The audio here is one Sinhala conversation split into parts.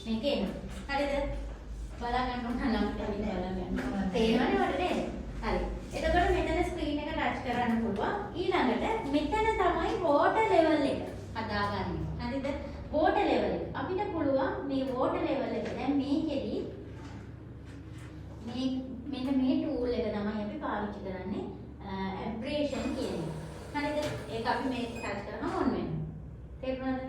මේක එනවා. හරිද? බලා ගන්න ඕන නම් බලා ගන්න. තේරෙනවනේ වලට නේද? හරි. එතකොට මෙතන ස්ක්‍රීන් එක ටච් කරන්න පුළුවන්. ඊළඟට මෙතන තමයි වෝටර් ලෙවල් එක හදාගන්නේ. හරිද? වෝටර් ලෙවල් එක. අපිට පුළුවන් මේ වෝටර් ලෙවල් එක දැන් මේකෙදි මෙන්න මේ ටූල් එක තමයි අපි පාවිච්චි කරන්නේ ඇබ්‍රේෂන් කියන එක. හරිද? ඒක අපි මේ ටච් කරාම ඔන් වෙනවා. තේරුණාද?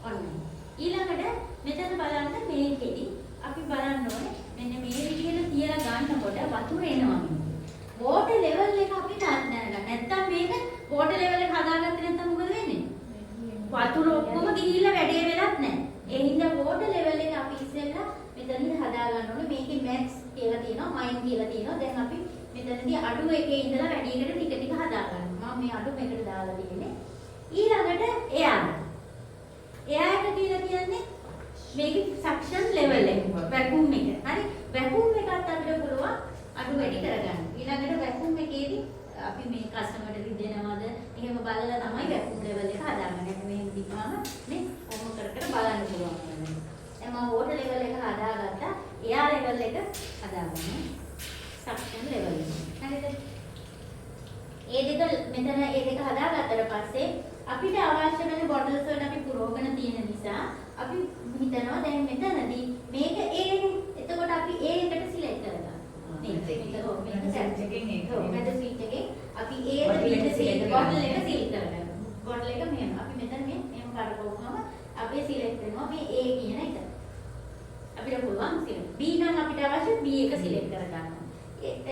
ඔන් වෙනවා. ඊළඟට මෙතන බලන්න මේකෙදි අපි බලන්න ඕනේ මෙන්න මේ විදිහට තියලා ගන්නකොට වතුර එනවා මේක. වෝටර් ලෙවල් එක අපි දැනගන්න. නැත්තම් මේක වෝටර් ලෙවල් එක හදාගත්තේ නැත්නම් මොකද වෙන්නේ? වතුර ඔක්කොම ගිහිල්ලා වැඩේ වෙලත් නැහැ. ඒ හින්දා වෝටර් ලෙවල් එක අපි ඉස්සෙල්ලා මෙතනදී හදා ගන්න ඕනේ. මේකේ මැක්ස් කියලා තියෙනවා, මයින් කියලා තියෙනවා. දැන් අපි මෙතනදී අඩු එකේ ඉඳලා වැඩි එකට ටික ටික හදා ගන්නවා. මම මේ අඩු මේකට දාලා තියෙන්නේ. ඊළඟට එයාට කියලා කියන්නේ මේකේ සක්ෂන් ලෙවල් එක, වැකුම් එක. හරි? වැකුම් එකත් අපිට පුළුවන් අඩු වැඩි කරගන්න. ඊළඟට වැකුම් එකේදී අපි මේ කස්ටමර්ට රිදෙනවද එහෙම බලලා තමයි වැකුම් ලෙවල් එක හදාගන්නේ. මෙහෙම දීපුවාම නේ කොහොම කර කර බලන්න පුළුවන්. දැන් මම වෝටර් ලෙවල් එක හදාගත්තා. එයා ලෙවල් එක හදාගන්න. සක්ෂන් ලෙවල් එක. හරිද? ඒ දෙක මෙතන ඒ දෙක හදාගත්තට පස්සේ අපිට අවශ්‍ය වෙන බොටල්ස් වලට අපි පුරවගෙන තියෙන නිසා අපි හිතනවා දැන් මෙතනදී මේක A. එතකොට අපි A එකට සිලෙක්ට් කරගන්නවා. ස්විච් එකේ අපි A එකට සිලෙක්ට් බොටල් එක සිලෙක්ට් කරගන්නවා. බොටල් එක මෙහෙම අපි මෙතන මෙහෙම කරකවුවම අපි සිලෙක්ට් කරනවා මේ A කියන එක. අපිට පුළුවන් සිලෙක්ට්. B නම් අපිට අවශ්‍ය B එක සිලෙක්ට් කරගන්න.